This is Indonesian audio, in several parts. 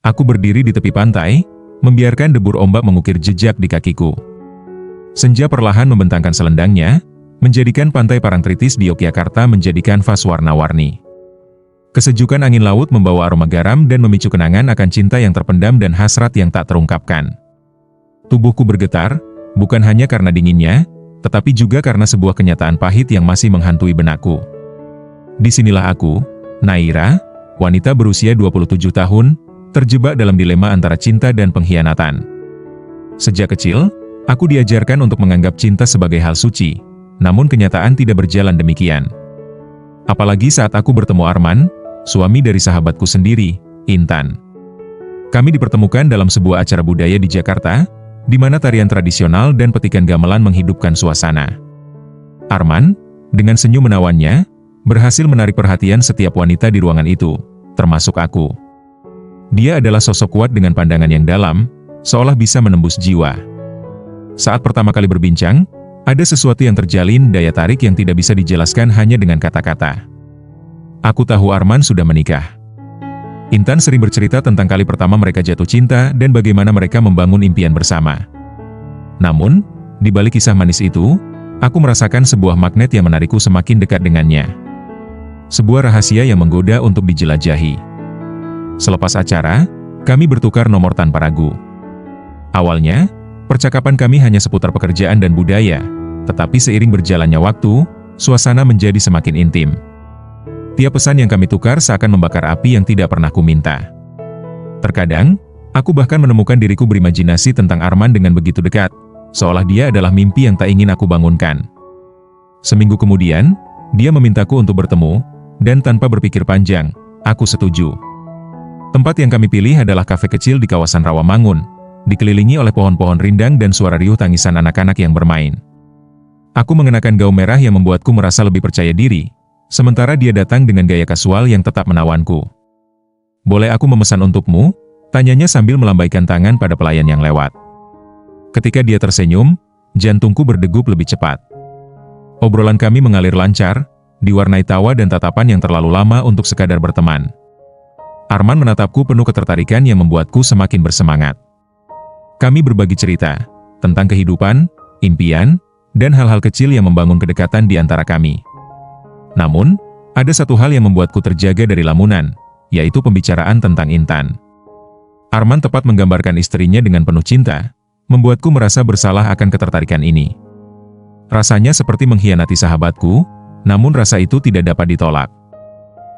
Aku berdiri di tepi pantai, membiarkan debur ombak mengukir jejak di kakiku. Senja perlahan membentangkan selendangnya, menjadikan pantai Parangtritis di Yogyakarta menjadi kanvas warna-warni. Kesejukan angin laut membawa aroma garam dan memicu kenangan akan cinta yang terpendam dan hasrat yang tak terungkapkan. Tubuhku bergetar, bukan hanya karena dinginnya, tetapi juga karena sebuah kenyataan pahit yang masih menghantui benakku. Disinilah aku, Naira, wanita berusia 27 tahun, terjebak dalam dilema antara cinta dan pengkhianatan. Sejak kecil, aku diajarkan untuk menganggap cinta sebagai hal suci, namun kenyataan tidak berjalan demikian. Apalagi saat aku bertemu Arman, suami dari sahabatku sendiri, Intan. Kami dipertemukan dalam sebuah acara budaya di Jakarta, di mana tarian tradisional dan petikan gamelan menghidupkan suasana. Arman, dengan senyum menawannya, berhasil menarik perhatian setiap wanita di ruangan itu, termasuk aku. Dia adalah sosok kuat dengan pandangan yang dalam, seolah bisa menembus jiwa. Saat pertama kali berbincang, ada sesuatu yang terjalin daya tarik yang tidak bisa dijelaskan hanya dengan kata-kata. Aku tahu Arman sudah menikah. Intan sering bercerita tentang kali pertama mereka jatuh cinta dan bagaimana mereka membangun impian bersama. Namun, di balik kisah manis itu, aku merasakan sebuah magnet yang menarikku semakin dekat dengannya. Sebuah rahasia yang menggoda untuk dijelajahi. Selepas acara, kami bertukar nomor tanpa ragu. Awalnya, percakapan kami hanya seputar pekerjaan dan budaya, tetapi seiring berjalannya waktu, suasana menjadi semakin intim. Tiap pesan yang kami tukar seakan membakar api yang tidak pernah kuminta. Terkadang, aku bahkan menemukan diriku berimajinasi tentang Arman dengan begitu dekat, seolah dia adalah mimpi yang tak ingin aku bangunkan. Seminggu kemudian, dia memintaku untuk bertemu, dan tanpa berpikir panjang, aku setuju. Tempat yang kami pilih adalah kafe kecil di kawasan Rawamangun, dikelilingi oleh pohon-pohon rindang dan suara riuh tangisan anak-anak yang bermain. Aku mengenakan gaun merah yang membuatku merasa lebih percaya diri, sementara dia datang dengan gaya kasual yang tetap menawanku. "Boleh aku memesan untukmu?" tanyanya sambil melambaikan tangan pada pelayan yang lewat. Ketika dia tersenyum, jantungku berdegup lebih cepat. Obrolan kami mengalir lancar, diwarnai tawa dan tatapan yang terlalu lama untuk sekadar berteman. Arman menatapku penuh ketertarikan yang membuatku semakin bersemangat. Kami berbagi cerita tentang kehidupan, impian, dan hal-hal kecil yang membangun kedekatan di antara kami. Namun, ada satu hal yang membuatku terjaga dari lamunan, yaitu pembicaraan tentang Intan. Arman tepat menggambarkan istrinya dengan penuh cinta, membuatku merasa bersalah akan ketertarikan ini. Rasanya seperti mengkhianati sahabatku, namun rasa itu tidak dapat ditolak.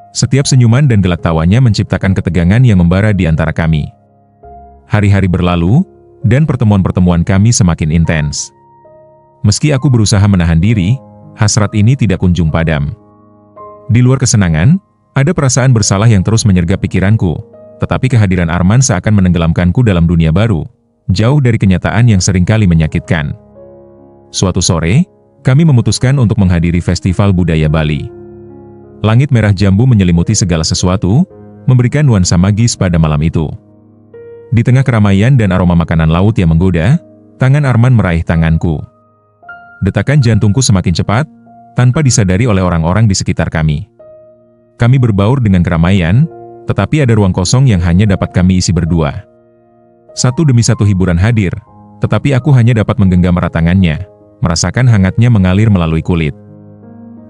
Setiap senyuman dan gelak tawanya menciptakan ketegangan yang membara di antara kami. Hari-hari berlalu, dan pertemuan-pertemuan kami semakin intens. Meski aku berusaha menahan diri, hasrat ini tidak kunjung padam. Di luar kesenangan, ada perasaan bersalah yang terus menyergap pikiranku, tetapi kehadiran Arman seakan menenggelamkanku dalam dunia baru, jauh dari kenyataan yang seringkali menyakitkan. Suatu sore, kami memutuskan untuk menghadiri festival budaya Bali. Langit merah jambu menyelimuti segala sesuatu, memberikan nuansa magis pada malam itu. Di tengah keramaian dan aroma makanan laut yang menggoda, tangan Arman meraih tanganku. Detakan jantungku semakin cepat, tanpa disadari oleh orang-orang di sekitar kami. Kami berbaur dengan keramaian, tetapi ada ruang kosong yang hanya dapat kami isi berdua. Satu demi satu hiburan hadir, tetapi aku hanya dapat menggenggam erat tangannya, merasakan hangatnya mengalir melalui kulit.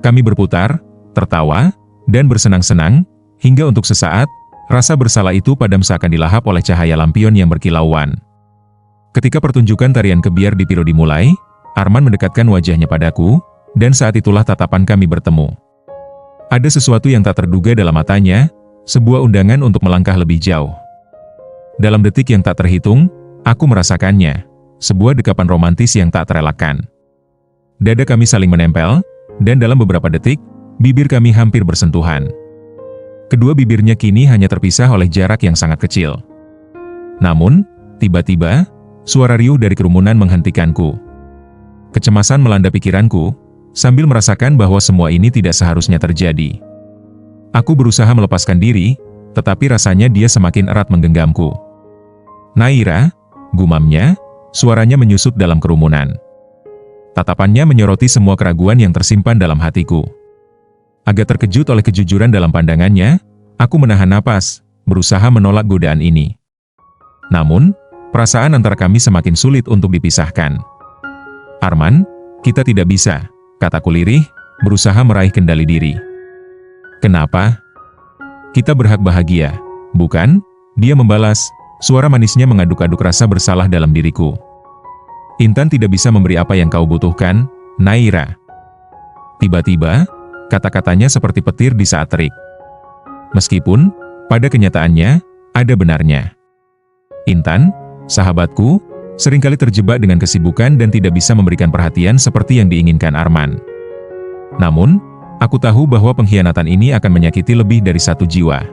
Kami berputar, tertawa, dan bersenang-senang, hingga untuk sesaat, rasa bersalah itu padam seakan dilahap oleh cahaya lampion yang berkilauan. Ketika pertunjukan tarian kebiar di Piro dimulai, Arman mendekatkan wajahnya padaku, dan saat itulah tatapan kami bertemu. Ada sesuatu yang tak terduga dalam matanya, sebuah undangan untuk melangkah lebih jauh. Dalam detik yang tak terhitung, aku merasakannya, sebuah dekapan romantis yang tak terelakkan. Dada kami saling menempel, dan dalam beberapa detik, bibir kami hampir bersentuhan. Kedua bibirnya kini hanya terpisah oleh jarak yang sangat kecil. Namun, tiba-tiba, suara riuh dari kerumunan menghentikanku. Kecemasan melanda pikiranku, sambil merasakan bahwa semua ini tidak seharusnya terjadi. Aku berusaha melepaskan diri, tetapi rasanya dia semakin erat menggenggamku. "Naira," gumamnya, suaranya menyusut dalam kerumunan. Tatapannya menyoroti semua keraguan yang tersimpan dalam hatiku. Agak terkejut oleh kejujuran dalam pandangannya, aku menahan napas, berusaha menolak godaan ini. Namun, perasaan antara kami semakin sulit untuk dipisahkan. "Arman, kita tidak bisa," kataku lirih, berusaha meraih kendali diri. "Kenapa? Kita berhak bahagia, bukan?" Dia membalas, suara manisnya mengaduk-aduk rasa bersalah dalam diriku. "Intan tidak bisa memberi apa yang kau butuhkan, Naira." Tiba-tiba, kata-katanya seperti petir di saat terik. Meskipun, pada kenyataannya, ada benarnya. Intan, sahabatku, seringkali terjebak dengan kesibukan dan tidak bisa memberikan perhatian seperti yang diinginkan Arman. Namun, aku tahu bahwa pengkhianatan ini akan menyakiti lebih dari satu jiwa.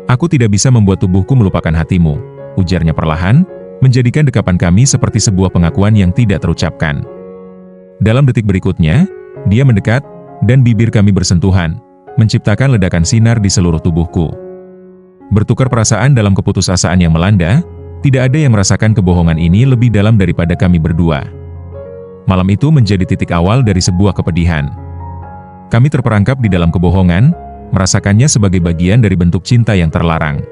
"Aku tidak bisa membuat tubuhku melupakan hatimu," ujarnya perlahan, menjadikan dekapan kami seperti sebuah pengakuan yang tidak terucapkan. Dalam detik berikutnya, dia mendekat, dan bibir kami bersentuhan, menciptakan ledakan sinar di seluruh tubuhku. Bertukar perasaan dalam keputusasaan yang melanda, tidak ada yang merasakan kebohongan ini lebih dalam daripada kami berdua. Malam itu menjadi titik awal dari sebuah kepedihan. Kami terperangkap di dalam kebohongan, merasakannya sebagai bagian dari bentuk cinta yang terlarang.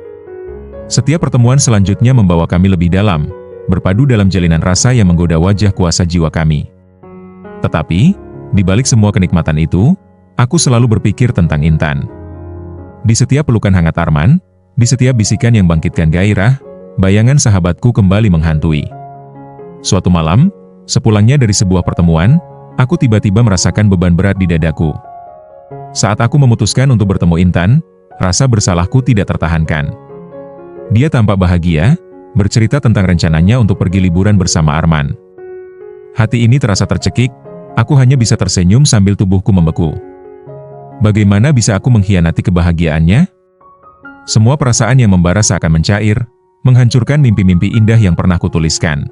Setiap pertemuan selanjutnya membawa kami lebih dalam, berpadu dalam jalinan rasa yang menggoda wajah kuasa jiwa kami. Tetapi, di balik semua kenikmatan itu, aku selalu berpikir tentang Intan. Di setiap pelukan hangat Arman, di setiap bisikan yang bangkitkan gairah, bayangan sahabatku kembali menghantui. Suatu malam, sepulangnya dari sebuah pertemuan, aku tiba-tiba merasakan beban berat di dadaku. Saat aku memutuskan untuk bertemu Intan, rasa bersalahku tidak tertahankan. Dia tampak bahagia, bercerita tentang rencananya untuk pergi liburan bersama Arman. Hati ini terasa tercekik, aku hanya bisa tersenyum sambil tubuhku membeku. Bagaimana bisa aku mengkhianati kebahagiaannya? Semua perasaan yang membara seakan mencair, menghancurkan mimpi-mimpi indah yang pernah kutuliskan.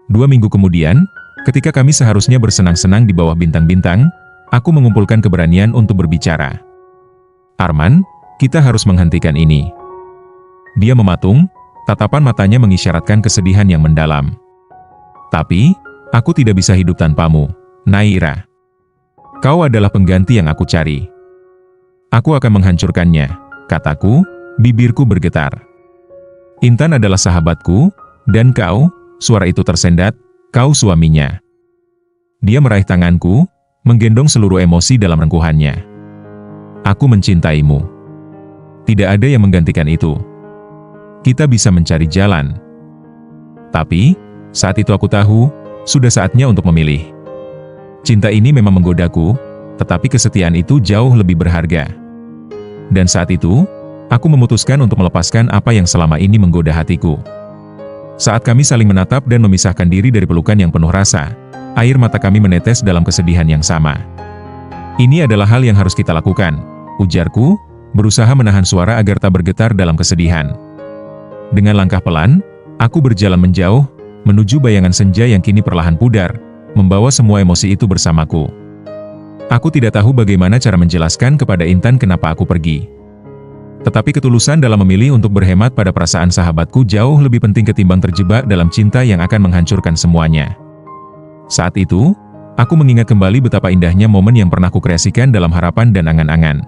2 minggu kemudian, ketika kami seharusnya bersenang-senang di bawah bintang-bintang, aku mengumpulkan keberanian untuk berbicara. "Arman, kita harus menghentikan ini." Dia mematung, tatapan matanya mengisyaratkan kesedihan yang mendalam. "Tapi, aku tidak bisa hidup tanpamu, Naira. Kau adalah pengganti yang aku cari. Aku akan menghancurkannya," kataku, bibirku bergetar. "Intan adalah sahabatku, dan kau," suara itu tersendat, "kau suaminya." Dia meraih tanganku, menggendong seluruh emosi dalam rengkuhannya. "Aku mencintaimu. Tidak ada yang menggantikan itu. Kita bisa mencari jalan." Tapi, saat itu aku tahu, sudah saatnya untuk memilih. Cinta ini memang menggodaku, tetapi kesetiaan itu jauh lebih berharga. Dan saat itu, aku memutuskan untuk melepaskan apa yang selama ini menggoda hatiku. Saat kami saling menatap dan memisahkan diri dari pelukan yang penuh rasa, air mata kami menetes dalam kesedihan yang sama. "Ini adalah hal yang harus kita lakukan," ujarku, berusaha menahan suara agar tak bergetar dalam kesedihan. Dengan langkah pelan, aku berjalan menjauh, menuju bayangan senja yang kini perlahan pudar, membawa semua emosi itu bersamaku. Aku tidak tahu bagaimana cara menjelaskan kepada Intan kenapa aku pergi. Tetapi ketulusan dalam memilih untuk berhemat pada perasaan sahabatku jauh lebih penting ketimbang terjebak dalam cinta yang akan menghancurkan semuanya. Saat itu, aku mengingat kembali betapa indahnya momen yang pernah kukreasikan dalam harapan dan angan-angan.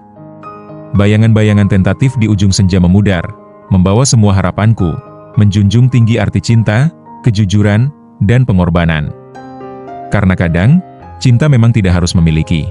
Bayangan-bayangan tentatif di ujung senja memudar, membawa semua harapanku, menjunjung tinggi arti cinta, kejujuran, dan pengorbanan. Karena kadang, cinta memang tidak harus memiliki.